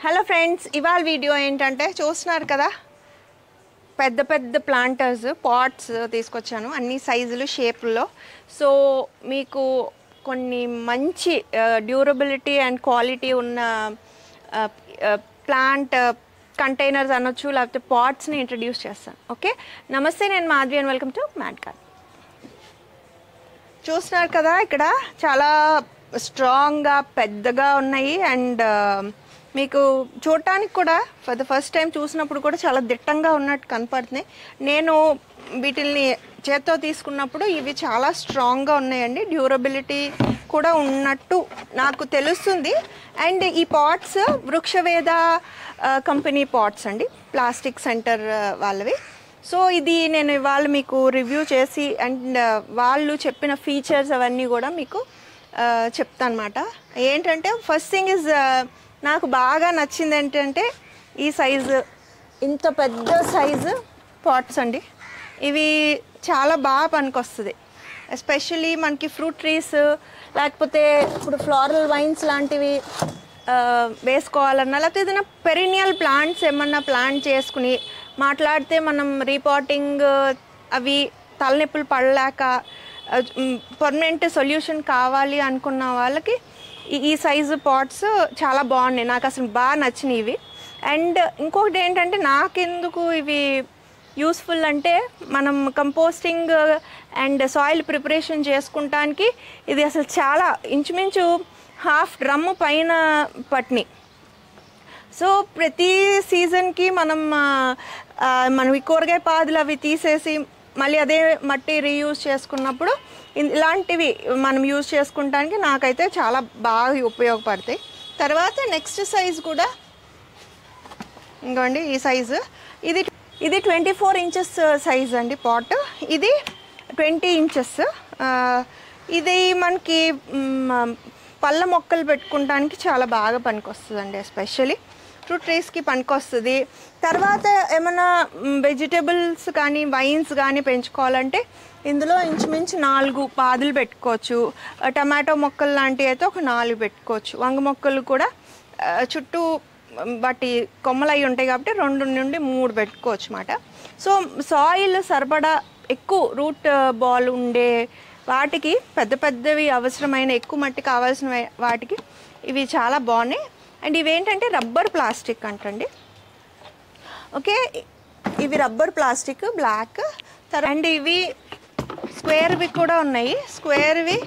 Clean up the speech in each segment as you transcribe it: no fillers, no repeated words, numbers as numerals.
Hello friends, ఇవాళ video ఏంటంటే చూస్తున్నారు కదా, పెద్ద పెద్ద ప్లాంటర్స్ పాట్స్ తీసుకొచ్చాను అన్ని సైజులు షేపుల్లో. సో మీకు కొన్ని మంచి డ్యూరబిలిటీ అండ్ క్వాలిటీ ఉన్న ప్లాంట్ కంటైనర్స్ అనొచ్చు, లేకపోతే పాట్స్ని ఇంట్రడ్యూస్ చేస్తాను. ఓకే, నమస్తే, నేను Madhavi and welcome to mad garden. చూస్తున్నారు కదా, ఇక్కడ చాలా స్ట్రాంగ్గా పెద్దగా ఉన్నాయి అండ్ మీకు చూడటానికి కూడా ఫర్ ద ఫస్ట్ టైం చూసినప్పుడు కూడా చాలా దిట్టంగా ఉన్నట్టు కనపడుతున్నాయి. నేను వీటిల్ని చేత్తో తీసుకున్నప్పుడు ఇవి చాలా స్ట్రాంగ్గా ఉన్నాయండి, డ్యూరబిలిటీ కూడా ఉన్నట్టు నాకు తెలుస్తుంది. అండ్ ఈ పాట్స్ వృక్షవేద కంపెనీ పాట్స్ అండి, ప్లాస్టిక్ సెంటర్ వాళ్ళవి. సో ఇది నేను ఇవాళ మీకు రివ్యూ చేసి అండ్ వాళ్ళు చెప్పిన ఫీచర్స్ అవన్నీ కూడా మీకు చెప్తాను అన్నమాట. ఏంటంటే ఫస్ట్ థింగ్ ఇస్ నాకు బాగా నచ్చింది ఏంటంటే ఈ సైజు, ఇంత పెద్ద సైజు పాట్స్ అండి. ఇవి చాలా బాగా పనికొస్తుంది, ఎస్పెషల్లీ మనకి ఫ్రూట్ ట్రీస్ లేకపోతే ఇప్పుడు ఫ్లోరల్ వైన్స్ లాంటివి వేసుకోవాలన్నా, లేకపోతే ఏదైనా పెరినియల్ ప్లాంట్స్ ఏమన్నా ప్లాంట్ చేసుకుని మాట్లాడితే మనం రీపాటింగ్ అవి తలనొప్పులు పడలేక పర్మనెంట్ సొల్యూషన్ కావాలి అనుకున్న వాళ్ళకి ఈ సైజు పాట్స్ చాలా బాగున్నాయి, నాకు అసలు బాగా నచ్చినాయి ఇవి. అండ్ ఇంకొకటి ఏంటంటే నాకెందుకు ఇవి యూస్ఫుల్ అంటే, మనం కంపోస్టింగ్ అండ్ సాయిల్ ప్రిపరేషన్ చేసుకుంటానికి ఇది అసలు చాలా ఇంచుమించు హాఫ్ డ్రమ్ పైన పట్టినాయి. సో ప్రతి సీజన్కి మనం ఈ కూరగాయ పాదులు అవి తీసేసి మళ్ళీ అదే మట్టి రీయూజ్ చేసుకున్నప్పుడు ఇలాంటివి మనం యూజ్ చేసుకుంటానికి నాకైతే చాలా బాగా ఉపయోగపడతాయి. తర్వాత నెక్స్ట్ సైజ్ కూడా ఇంకోండి, ఈ సైజు ఇది 24 ఇంచెస్ సైజ్ అండి పాట్, ఇది 20 ఇంచెస్. ఇది మనకి పళ్ళ మొక్కలు పెట్టుకోవడానికి చాలా బాగా పనికొస్తుంది అండి, ఎస్పెషలీ ఫ్రూట్ ట్రీస్కి పనికొస్తుంది. తర్వాత ఏమైనా వెజిటేబుల్స్ కానీ వైన్స్ కానీ పెంచుకోవాలంటే ఇందులో ఇంచుమించు 4 పాదులు పెట్టుకోవచ్చు. టమాటో మొక్కలు లాంటివి అయితే ఒక 4 పెట్టుకోవచ్చు. వంగ మొక్కలు కూడా చుట్టూ వాటి కొమ్మలు అవి ఉంటాయి కాబట్టి 2 నుండి 3 పెట్టుకోవచ్చు అన్నమాట. సో సాయిల్ సరిపడా ఎక్కువ రూట్ బాల్ ఉండే వాటికి, పెద్ద పెద్దవి అవసరమైన ఎక్కువ మట్టి కావాల్సిన వాటికి ఇవి చాలా బాగున్నాయి. అండ్ ఇవేంటంటే రబ్బర్ ప్లాస్టిక్ అంటండి. ఓకే, ఇవి రబ్బర్ ప్లాస్టిక్ బ్లాక్. అండ్ ఇవి స్క్వేర్వి కూడా ఉన్నాయి, స్క్వేర్వి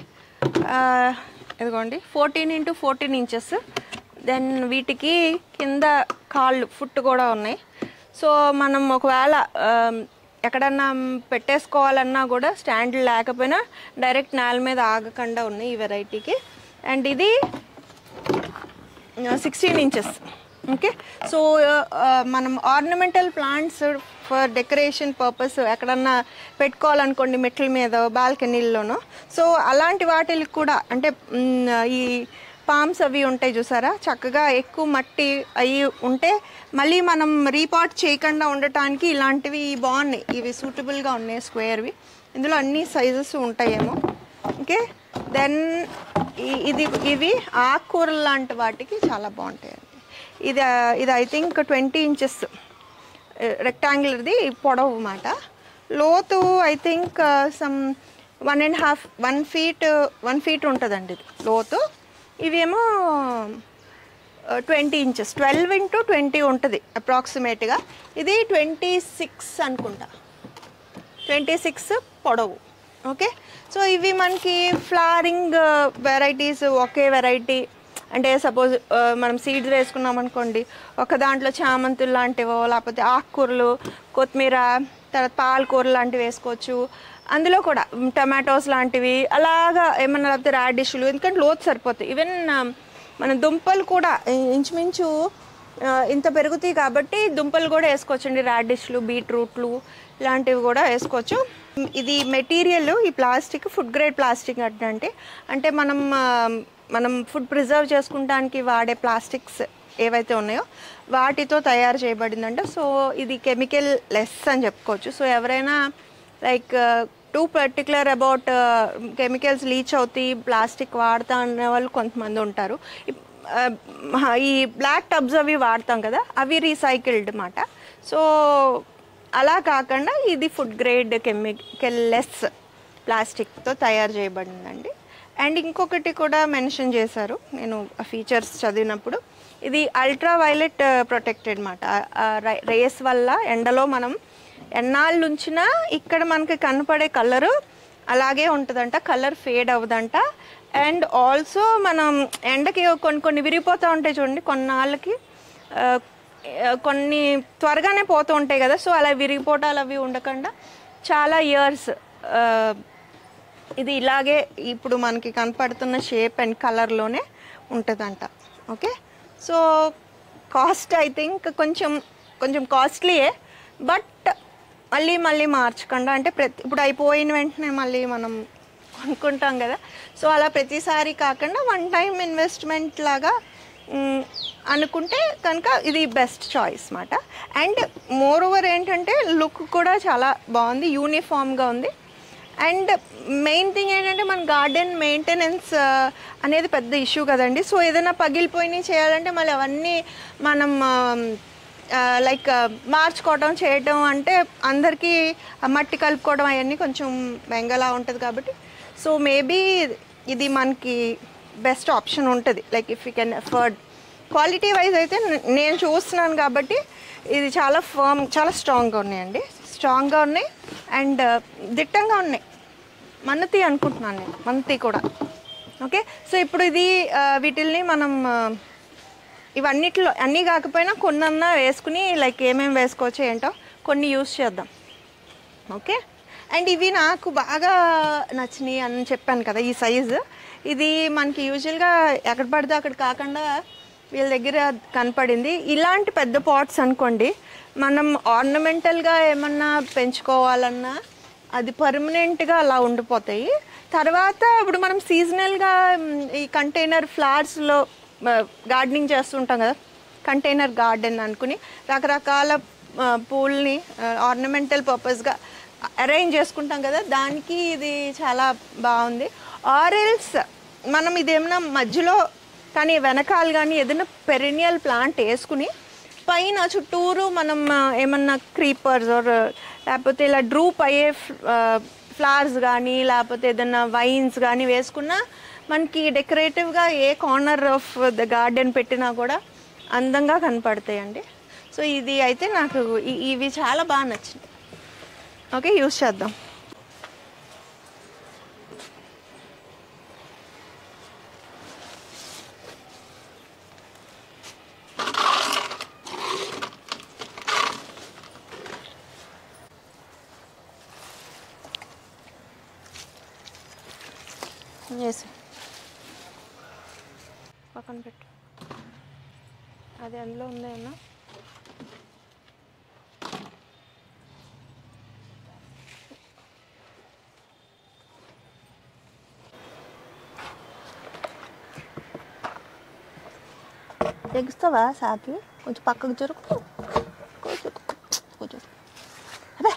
ఇదిగోండి 14 x 14 ఇంచెస్. దెన్ వీటికి కింద కాళ్ళు ఫుట్ కూడా ఉన్నాయి. సో మనం ఒకవేళ ఎక్కడన్నా పెట్టేసుకోవాలన్నా కూడా స్టాండ్ లేకపోయినా డైరెక్ట్ నేల మీద ఆగకుండా ఉన్నాయి ఈ వెరైటీకి. అండ్ ఇది 16 ఇంచెస్. ఓకే, సో మనం ornamental plants for decoration purpose ఎక్కడన్నా పెట్టుకోవాలనుకోండి, మెట్ల మీద బాల్కనీల్లోనూ, సో అలాంటి వాటికి కూడా అంటే ఈ పామ్స్ అవి ఉంటాయి చూసారా, చక్కగా ఎక్కువ మట్టి అవి ఉంటే మళ్ళీ మనం రీపాట్ చేయకుండా ఉండటానికి ఇలాంటివి బాగున్నాయి, ఇవి సూటబుల్గా ఉన్నాయి స్క్వేర్వి. ఇందులో అన్ని సైజెస్ ఉంటాయేమో. ఓకే, దెన్ ఇవి ఆకుకూరలు లాంటి వాటికి చాలా బాగుంటాయండి. ఇది ఐ థింక్ 20 ఇంచెస్ రెక్టాంగులర్ది పొడవు అన్నమాట. లోతు ఐ థింక్ సమ్ 1 ఫీట్ ఉంటుందండి ఇది లోతు. ఇవేమో 20 ఇంచెస్, 12 x 20 ఉంటుంది అప్రాక్సిమేట్గా. ఇది 26 అనుకుంటా, 26 పొడవు. ఓకే, సో ఇవి మనకి ఫ్లవరింగ్ వెరైటీస్, ఒకే వెరైటీ అంటే సపోజ్ మనం సీడ్స్ వేసుకున్నాం అనుకోండి, ఒక దాంట్లో చామంతులు లాంటివో లేకపోతే ఆకుకూరలు, కొత్తిమీర, తర్వాత పాలకూరలు లాంటివి వేసుకోవచ్చు. అందులో కూడా టమాటోస్ లాంటివి అలాగా ఏమన్నా, లేకపోతే రాడిష్లు, ఎందుకంటే లోతు సరిపోతాయి. ఈవెన్ మన దుంపలు కూడా ఇంచుమించు ఇంత పెరుగుతాయి కాబట్టి దుంపలు కూడా వేసుకోవచ్చండి, రాడిష్లు, బీట్రూట్లు ఇలాంటివి కూడా వేసుకోవచ్చు. ఇది మెటీరియల్, ఈ ప్లాస్టిక్ ఫుడ్ గ్రేడ్ ప్లాస్టిక్ అంటే మనం ఫుడ్ ప్రిజర్వ్ చేసుకుంటానికి వాడే ప్లాస్టిక్స్ ఏవైతే ఉన్నాయో వాటితో తయారు చేయబడిందంట. సో ఇది కెమికల్ లెస్ అని చెప్పుకోవచ్చు. సో ఎవరైనా like two particular about chemicals Leach అవుతాయి ప్లాస్టిక్ వాడతా అనే వాళ్ళు కొంతమంది ఉంటారు. ఈ బ్లాక్ టబ్స్ అవి వాడతాం కదా, అవి రీసైకిల్డ్ అన్నమాట. సో అలా కాకుండా ఇది ఫుడ్ గ్రేడ్ కెమికల్ లెస్ ప్లాస్టిక్తో తయారు చేయబడిందండి. అండ్ ఇంకొకటి కూడా మెన్షన్ చేశారు నేను ఆ ఫీచర్స్ చదివినప్పుడు, ఇది అల్ట్రా వైలెట్ ప్రొటెక్టెడ్ అన్నమాట. రేస్ వల్ల ఎండలో మనం ఎన్నాళ్ళు ఉంచినా ఇక్కడ మనకి కనపడే కలరు అలాగే ఉంటుందంట, కలర్ ఫేడ్ అవ్వదంట. అండ్ ఆల్సో మనం ఎండకి కొన్ని విరిగిపోతూ ఉంటాయి చూడండి కొన్నాళ్ళకి, కొన్ని త్వరగానే పోతూ ఉంటాయి కదా, సో అలా విరిగిపోవటాలు అవి ఉండకుండా చాలా ఇయర్స్ ఇది ఇలాగే ఇప్పుడు మనకి కనపడుతున్న షేప్ అండ్ కలర్లోనే ఉంటుందంట. Okay, so cost I think కొంచెం కాస్ట్లీయే, బట్ మళ్ళీ మార్చకుండా, అంటే ఇప్పుడు అయిపోయిన వెంటనే మళ్ళీ మనం కొనుక్కుంటాం కదా, సో అలా ప్రతిసారి కాకుండా వన్ టైం ఇన్వెస్ట్మెంట్ లాగా అనుకుంటే కనుక ఇది బెస్ట్ చాయిస్ అన్నమాట. అండ్ మోర్ ఓవర్ ఏంటంటే లుక్ కూడా చాలా బాగుంది, యూనిఫామ్గా ఉంది. అండ్ మెయిన్ థింగ్ ఏంటంటే మన గార్డెన్ మెయింటెనెన్స్ అనేది పెద్ద ఇష్యూ కదండి. సో ఏదైనా పగిలిపోయినాయి చేయాలంటే మళ్ళీ అవన్నీ మనం లైక్ మార్చుకోవడం చేయటం అంటే అందరికీ మట్టి కలుపుకోవడం అవన్నీ కొంచెం బెంగలా ఉంటుంది కాబట్టి, సో మేబీ ఇది మనకి బెస్ట్ ఆప్షన్ ఉంటుంది. Like if you can afford. Quality wise అయితే నేను చూస్తున్నాను కాబట్టి ఇది చాలా ఫర్మ్, చాలా స్ట్రాంగ్గా ఉన్నాయండి, స్ట్రాంగ్గా ఉన్నాయి అండ్ దిట్టంగా ఉన్నాయి. మన్నతి అనుకుంటున్నాను నేను, మన్నతి కూడా. ఓకే, సో ఇప్పుడు ఇది వీటిల్ని మనం ఇవన్నిట్లో అన్నీ కాకపోయినా కొన్నన్నా వేసుకుని లైక్ ఏమేమి వేసుకోవచ్చు ఏంటో కొన్ని యూస్ చేద్దాం. ఓకే, అండ్ ఇవి నాకు బాగా నచ్చినాయి అని చెప్పాను కదా, ఈ సైజు ఇది మనకి యూజువల్గా ఎక్కడ పడితే అక్కడ కాకుండా వీళ్ళ దగ్గర కనపడింది. ఇలాంటి పెద్ద పాట్స్ అనుకోండి, మనం ఆర్నమెంటల్గా ఏమన్నా పెంచుకోవాలన్నా అది పర్మనెంట్గా అలా ఉండిపోతాయి. తర్వాత ఇప్పుడు మనం సీజనల్గా ఈ కంటైనర్ ఫ్లవర్స్లో గార్డెనింగ్ చేస్తుంటాం కదా, కంటైనర్ గార్డెన్ అనుకుని రకరకాల పూల్ని ఆర్నమెంటల్ పర్పస్గా అరేంజ్ చేసుకుంటాం కదా, దానికి ఇది చాలా బాగుంది. ఆరెల్స్ మనం ఇదేమన్నా మధ్యలో కానీ వెనకాల కానీ ఏదైనా పెరినియల్ ప్లాంట్ వేసుకుని పైన చుట్టూరు మనం ఏమన్నా క్రీపర్స్ లేకపోతే ఇలా డ్రూప్ అయ్యే ఫ్లవర్స్ కానీ లేకపోతే ఏదైనా వైన్స్ కానీ వేసుకున్నా మనకి డెకరేటివ్గా ఏ కార్నర్ ఆఫ్ ద గార్డెన్ పెట్టినా కూడా అందంగా కనపడతాయండి. సో ఇది అయితే నాకు ఇవి చాలా బాగా నచ్చింది. ఓకే, యూస్ చేద్దాం. ఎస్, పక్కన పెట్టు, అది అందులో ఉందేమన్నా. ఎగుస్తావా సాకి? కొంచెం పక్కకు జరుగు, కొంచెం అదే.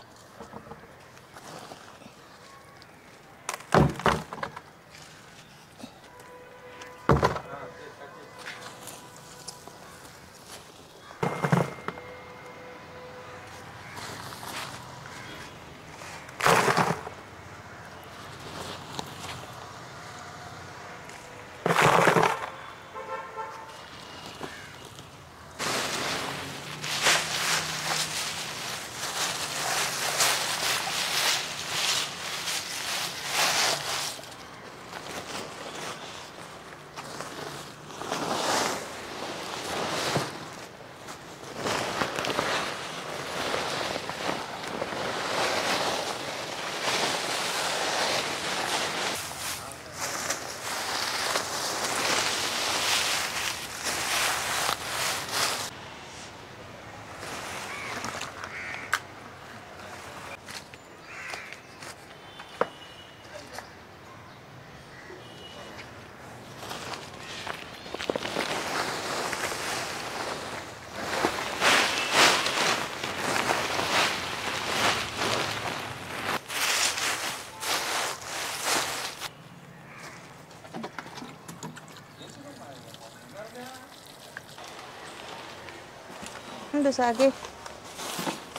ఉండు సాగి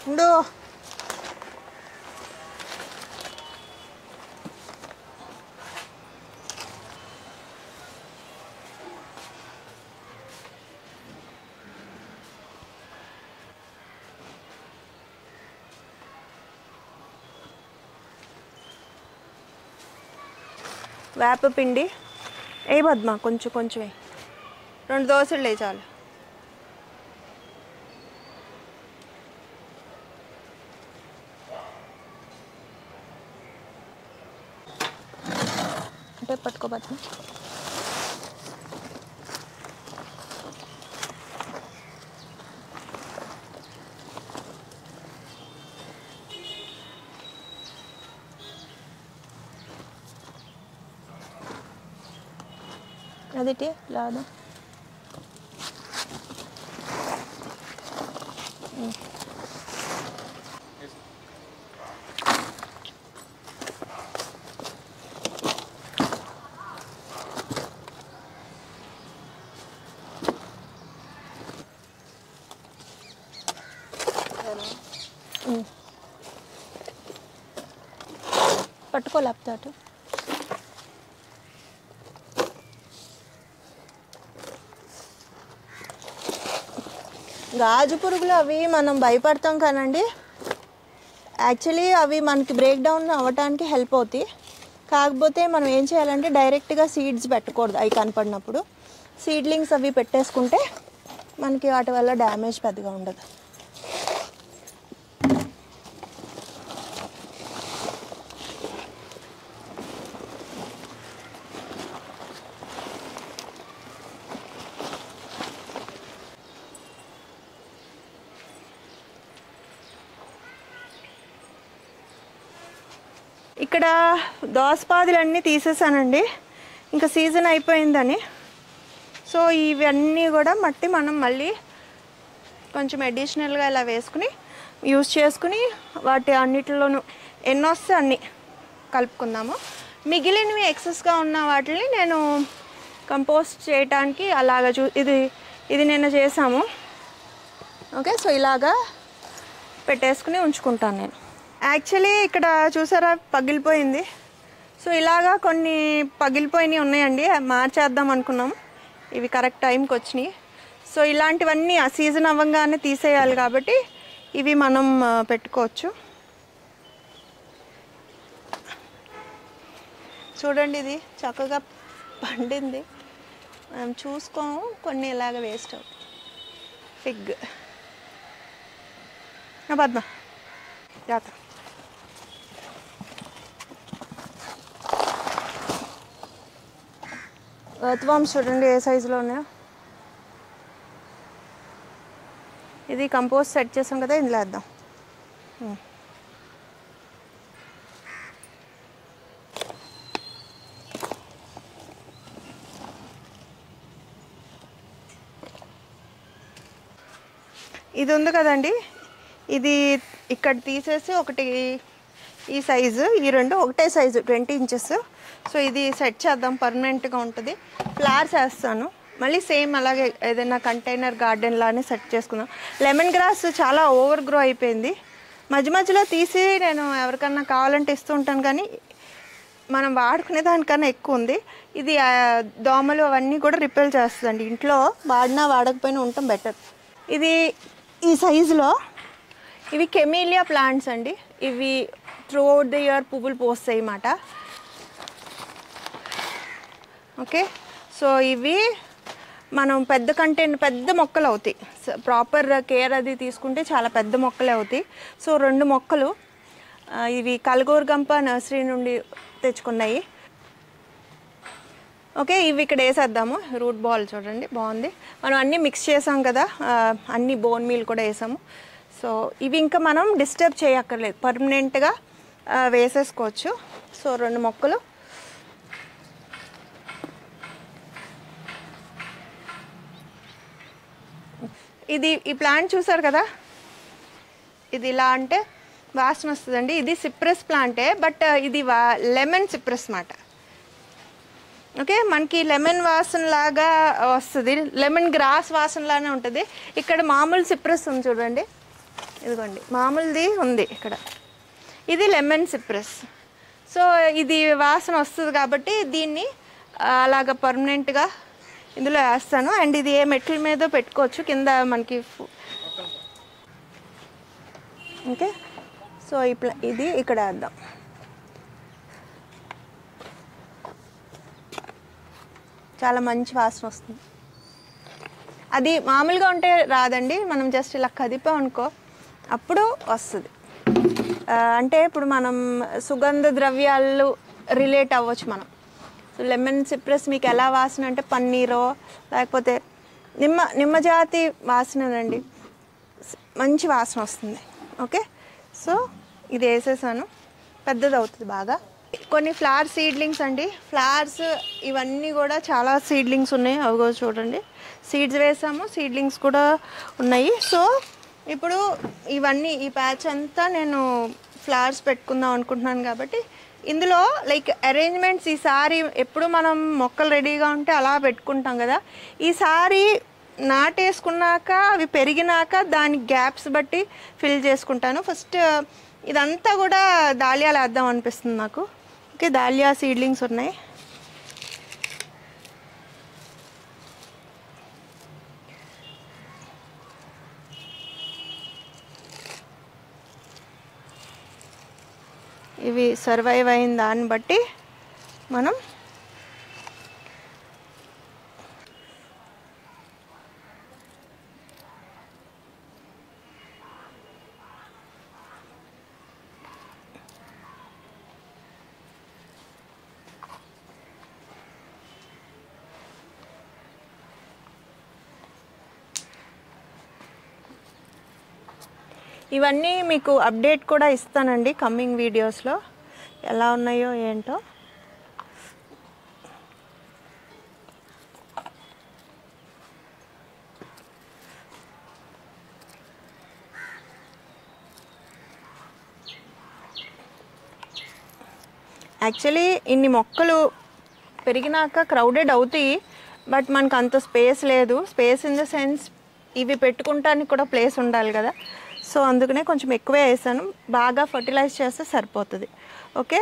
ఉండు. వేపపిండి ఏ పద్మ కొంచెం కొంచెం 2 దోశలు లే చాలు. అంటే పట్టుకో పద్మ. అదేంటి లాదా పట్టుకో లేకపోతే గాజు పురుగులు అవి మనం భయపడతాం కానండి, యాక్చువల్లీ అవి మనకి బ్రేక్ డౌన్ అవ్వడానికి హెల్ప్ అవుతాయి. కాకపోతే మనం ఏం చేయాలంటే డైరెక్ట్గా సీడ్స్ పెట్టకూడదు. అవి కనపడినప్పుడు సీడ్లింగ్స్ అవి పెట్టేసుకుంటే మనకి వాటి వల్ల డ్యామేజ్ పెద్దగా ఉండదు. ఇక్కడ దోసపాదులన్నీ తీసేసానండి, ఇంకా సీజన్ అయిపోయిందని. సో ఇవన్నీ కూడా మట్టి మనం మళ్ళీ కొంచెం అడిషనల్గా ఇలా వేసుకుని యూజ్ చేసుకుని వాటి అన్నిటిలోనూ ఎన్ని వస్తే అన్నీ కలుపుకుందాము. మిగిలినవి ఎక్సెస్గా ఉన్న వాటిని నేను కంపోస్ట్ చేయటానికి అలాగ ఇది నిన్న చేసాము. ఓకే, సో ఇలాగా పెట్టేసుకుని ఉంచుకుంటాను నేను. యాక్చువల్లీ ఇక్కడ చూసారా పగిలిపోయింది. సో ఇలాగా కొన్ని పగిలిపోయినవి ఉన్నాయండి, మార్చేద్దాం అనుకున్నాం. ఇవి కరెక్ట్ టైంకి వచ్చినాయి. సో ఇలాంటివన్నీ ఆ సీజన్ అవ్వగానే తీసేయాలి కాబట్టి ఇవి మనం పెట్టుకోవచ్చు. చూడండి ఇది చక్కగా పండింది. మనం చూసుకోము, కొన్ని ఇలాగ వేస్ట్ అవుతాయి. ఫిగ్ పద్మ జాత ఎర్త్వామ్స్ చూడండి ఏ సైజులో ఉన్నాయో. ఇది కంపోస్ట్ సెట్ చేసాం కదా, ఇందులో వేద్దాం. ఇది ఉంది కదండి, ఇది ఇక్కడ తీసేసి ఒకటి ఈ సైజు, ఈ రెండు ఒకటే సైజు 20 ఇంచెస్. సో ఇది సెట్ చేద్దాం, పర్మనెంట్గా ఉంటుంది. ఫ్లవర్స్ వేస్తాను మళ్ళీ సేమ్ అలాగే ఏదైనా కంటైనర్ గార్డెన్ లానే సెట్ చేసుకుందాం. లెమన్ గ్రాస్ చాలా ఓవర్ గ్రో అయిపోయింది. మధ్య మధ్యలో తీసి నేను ఎవరికన్నా కావాలంటే ఇస్తూ ఉంటాను, కానీ మనం వాడుకునే దానికన్నా ఎక్కువ ఉంది. ఇది దోమలు అవన్నీ కూడా రిపెల్ చేస్తుందండి. ఇంట్లో వాడినా వాడకపోయినా ఉండటం బెటర్. ఇది ఈ సైజులో ఇవి కెమీలియా ప్లాంట్స్ అండి. ఇవి త్రూఅవుట్ ద ఇయర్ పువ్వులు పోస్తాయి అన్నమాట. ఓకే, సో ఇవి మనం పెద్ద మొక్కలు అవుతాయి. ప్రాపర్ కేర్ అది తీసుకుంటే చాలా పెద్ద మొక్కలే అవుతాయి. సో 2 మొక్కలు ఇవి కలగూరగంప నర్సరీ నుండి తెచ్చుకున్నాయి. ఓకే, ఇవి ఇక్కడ వేసేద్దాము. రూట్ బాల్ చూడండి బాగుంది. మనం అన్నీ మిక్స్ చేసాం కదా, అన్ని బోన్ మీల్ కూడా వేసాము. సో ఇవి ఇంకా మనం డిస్టర్బ్ చేయక్కర్లేదు, పర్మనెంట్గా వేసేసుకోవచ్చు. సో 2 మొక్కలు ఈ ప్లాంట్ చూసారు కదా, ఇది ఇలా అంటే వాసన వస్తుందండి. ఇది సిప్రస్ ప్లాంటే, బట్ ఇది లెమన్ సిప్రస్ మాట. ఓకే, మనకి లెమన్ వాసన లాగా వస్తుంది, లెమన్ గ్రాస్ వాసనలానే ఉంటుంది. ఇక్కడ మామూలు సిప్రస్ ఉంది చూడండి, ఇదిగోండి మామూలుది ఉంది ఇక్కడ, ఇది లెమన్ సిప్రస్. సో ఇది వాసన వస్తుంది కాబట్టి దీన్ని అలాగ పర్మనెంట్గా ఇందులో వేస్తాను. అండ్ ఇది ఏ మెట్ల మీద పెట్టుకోవచ్చు కింద మనకి. ఓకే, సో ఇది ఇక్కడ వేద్దాం. చాలా మంచి వాసన వస్తుంది. అది మామూలుగా ఉంటే రాదండి, మనం జస్ట్ ఇలా కదిపాం అనుకో అప్పుడు వస్తుంది. అంటే ఇప్పుడు మనం సుగంధ ద్రవ్యాలు రిలేట్ అవ్వచ్చు మనం. సో లెమన్ సిప్రస్ మీకు ఎలా వాసన అంటే పన్నీరో లేకపోతే నిమ్మజాతి వాసనండి, మంచి వాసన వస్తుంది. ఓకే, సో ఇది వేసేసాను, పెద్దది అవుతుంది బాగా. కొన్ని ఫ్లవర్ సీడ్లింగ్స్ అండి, ఫ్లవర్స్ ఇవన్నీ కూడా చాలా సీడ్లింగ్స్ ఉన్నాయి, అవి కూడా చూడండి. సీడ్స్ వేసాము, సీడ్లింగ్స్ కూడా ఉన్నాయి. సో ఇప్పుడు ఇవన్నీ ఈ ప్యాచ్ అంతా నేను ఫ్లవర్స్ పెట్టుకుందాం అనుకుంటున్నాను కాబట్టి ఇందులో లైక్ అరేంజ్మెంట్స్ ఈసారి ఎప్పుడు మనం మొక్కలు రెడీగా ఉంటే అలా పెట్టుకుంటాం కదా, ఈసారి నాటేసుకున్నాక అవి పెరిగినాక దాని గ్యాప్స్ బట్టి ఫిల్ చేసుకుంటాను. ఫస్ట్ ఇదంతా కూడా దాలియాలు వేద్దాం అనిపిస్తుంది నాకు. ఓకే, దాలియా సీడ్లింగ్స్ ఉన్నాయి. ఇవి సర్వైవ్ అయిన దాన్ని బట్టి మనం ఇవన్నీ మీకు అప్డేట్ కూడా ఇస్తానండి కమింగ్ వీడియోస్లో, ఎలా ఉన్నాయో ఏంటో. యాక్చువల్లీ ఇన్ని మొక్కలు పెరిగినాక క్రౌడెడ్ అవుతాయి, బట్ మనకు అంత స్పేస్ లేదు. స్పేస్ ఇన్ ద సెన్స్ ఇవి పెట్టుకుంటానికి కూడా ప్లేస్ ఉండాలి కదా, సో అందుకనే కొంచెం ఎక్కువే వేసాను. బాగా ఫర్టిలైజ్ చేస్తే సరిపోతుంది. ఓకే,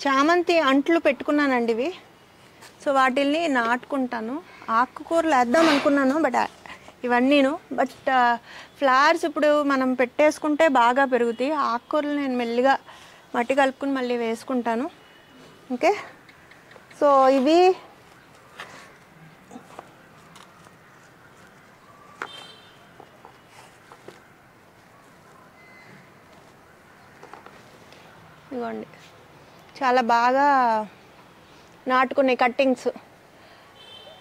చామంతి అంట్లు పెట్టుకున్నానండి ఇవి. సో వాటిల్ని నాటుకుంటాను. ఆకుకూరలు వేద్దాం అనుకున్నాను ఇవన్నీను, బట్ ఫ్లవర్స్ ఇప్పుడు మనం పెట్టేసుకుంటే బాగా పెరుగుతాయి. ఆకుకూరలు నేను మెల్లిగా మట్టి కలుపుకుని మళ్ళీ వేసుకుంటాను. ఓకే, సో ఇవి ఇదిగోండి చాలా బాగా నాటుకునే కట్టింగ్స్,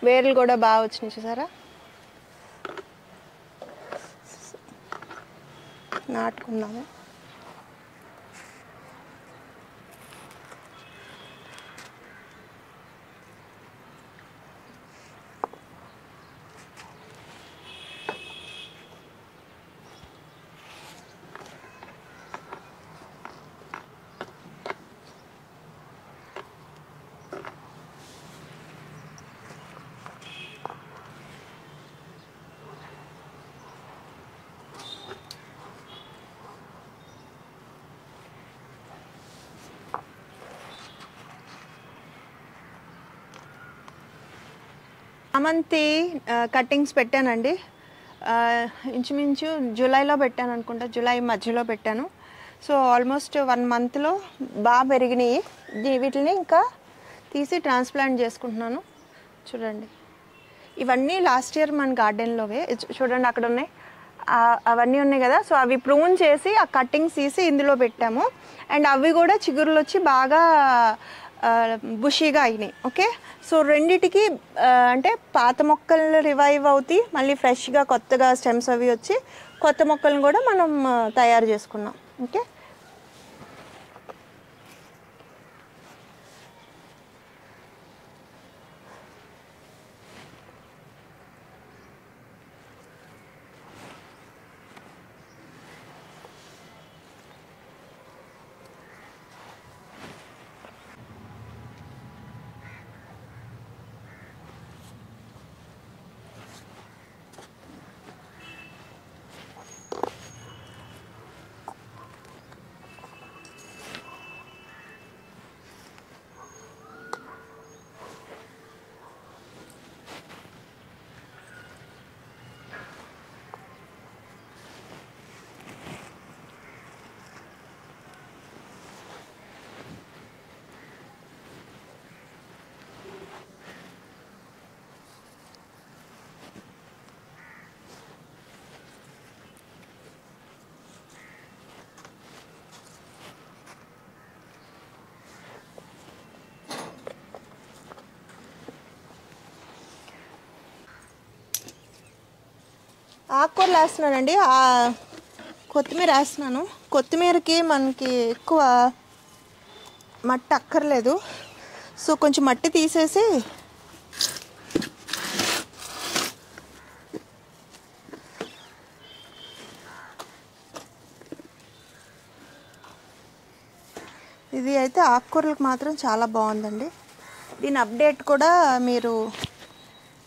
వేర్లు కూడా బాగా వచ్చినాయి చూసారా. నాటుకున్నాము. చామంతి కట్టింగ్స్ పెట్టానండి, ఇంచుమించు జూలైలో పెట్టాను అనుకుంటా, జూలై మధ్యలో పెట్టాను. సో ఆల్మోస్ట్ 1 మంత్లో బాగా పెరిగినాయి. వీటిని ఇంకా తీసి ట్రాన్స్ప్లాంట్ చేసుకుంటున్నాను. చూడండి, ఇవన్నీ లాస్ట్ ఇయర్ మన గార్డెన్లోవే. చూడండి అక్కడ ఉన్నాయి, అవన్నీ ఉన్నాయి కదా. సో అవి ప్రూన్ చేసి ఆ కట్టింగ్స్ తీసి ఇందులో పెట్టాము. అండ్ అవి కూడా చిగురులు వచ్చి బాగా బుషీగా అయినాయి. ఓకే, సో రెండిటికి అంటే పాత మొక్కలు రివైవ్ అవుతాయి, మళ్ళీ ఫ్రెష్గా కొత్తగా స్టెమ్స్ అవి వచ్చి కొత్త మొక్కలను కూడా మనం తయారు చేసుకున్నాం. ఓకే, ఆకుకూరలు వేస్తున్నానండి. కొత్తిమీర వేస్తున్నాను. కొత్తిమీరకి మనకి ఎక్కువ మట్టి అక్కర్లేదు. సో కొంచెం మట్టి తీసేసి ఇది అయితే ఆకుకూరలకు మాత్రం చాలా బాగుందండి. దీని అప్డేట్ కూడా మీరు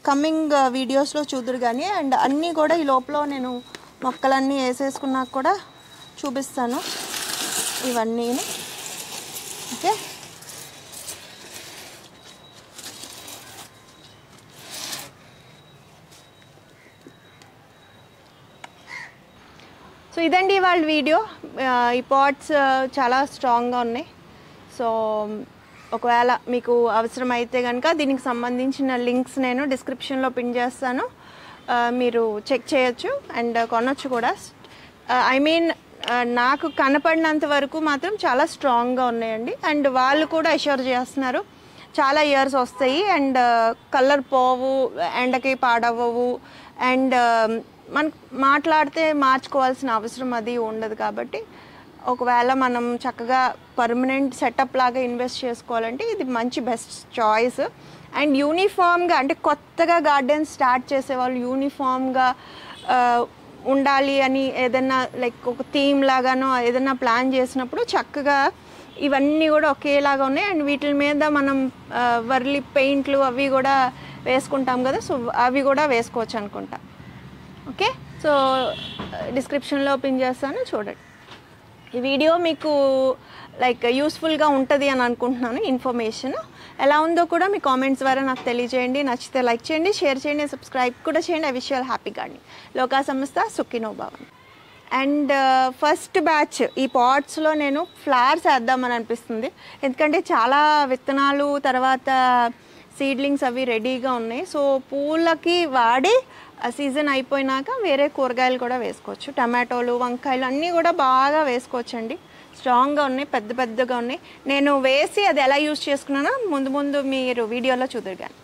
కమింగ్ వీడియోస్లో చూదురు కానీ, అండ్ అన్నీ కూడా ఈ లోపల నేను మొక్కలన్నీ వేసేసుకున్నాక కూడా చూపిస్తాను ఇవన్నీ. ఓకే, సో ఇదండి ఇవాళ వీడియో. ఈ పాట్స్ చాలా స్ట్రాంగ్గా ఉన్నాయి. సో ఒకవేళ మీకు అవసరమైతే కనుక దీనికి సంబంధించిన లింక్స్ నేను డిస్క్రిప్షన్లో పిన్ చేస్తాను. మీరు చెక్ చేయొచ్చు అండ్ కొనొచ్చు కూడా. ఐ మీన్ నాకు కనపడినంత వరకు మాత్రం చాలా స్ట్రాంగ్గా ఉన్నాయండి. అండ్ వాళ్ళు కూడా అష్యూర్ చేస్తున్నారు చాలా ఇయర్స్ వస్తాయి అండ్ కలర్ పోవు, ఎండకి పాడవవు, అండ్ మనకు మాట్లాడితే మార్చుకోవాల్సిన అవసరం అది ఉండదు. కాబట్టి ఒకవేళ మనం చక్కగా పర్మనెంట్ సెటప్ లాగా ఇన్వెస్ట్ చేసుకోవాలంటే ఇది మంచి బెస్ట్ చాయిస్. అండ్ యూనిఫామ్గా, అంటే కొత్తగా గార్డెన్ స్టార్ట్ చేసే వాళ్ళు యూనిఫామ్గా ఉండాలి అని ఏదైనా లైక్ ఒక థీమ్ లాగానో ఏదైనా ప్లాన్ చేసినప్పుడు చక్కగా ఇవన్నీ కూడా ఒకేలాగా ఉన్నాయి. అండ్ వీటి మీద మనం వర్లీ పెయింట్లు అవి కూడా వేసుకుంటాం కదా, సో అవి కూడా వేసుకోవచ్చు అనుకుంటా. ఓకే, సో డిస్క్రిప్షన్లో పిన్ చేస్తాను, చూడండి. ఈ వీడియో మీకు లైక్ యూస్ఫుల్గా ఉంటుంది అని అనుకుంటున్నాను. ఇన్ఫర్మేషన్ ఎలా ఉందో కూడా మీ కామెంట్స్ ద్వారా నాకు తెలియజేయండి. నచ్చితే లైక్ చేయండి, షేర్ చేయండి, సబ్స్క్రైబ్ కూడా చేయండి. I wish you all happy gardening. లోకా సంస్థ సుఖినో భవంతు. అండ్ ఫస్ట్ బ్యాచ్ ఈ పాట్స్లో నేను ఫ్లవర్స్ వేద్దామని అనిపిస్తుంది. ఎందుకంటే చాలా విత్తనాలు తర్వాత సీడ్లింగ్స్ అవి రెడీగా ఉన్నాయి. సో పూలకి వాడి సీజన్ అయిపోయినాక వేరే కూరగాయలు కూడా వేసుకోవచ్చు. టమాటోలు, వంకాయలు అన్నీ కూడా బాగా వేసుకోవచ్చండి. స్ట్రాంగ్గా ఉన్నాయి, పెద్ద పెద్దగా ఉన్నాయి. నేను వేసి అది ఎలా యూజ్ చేసుకున్నానో ముందు మీరు వీడియోలో చూదురు కానీ.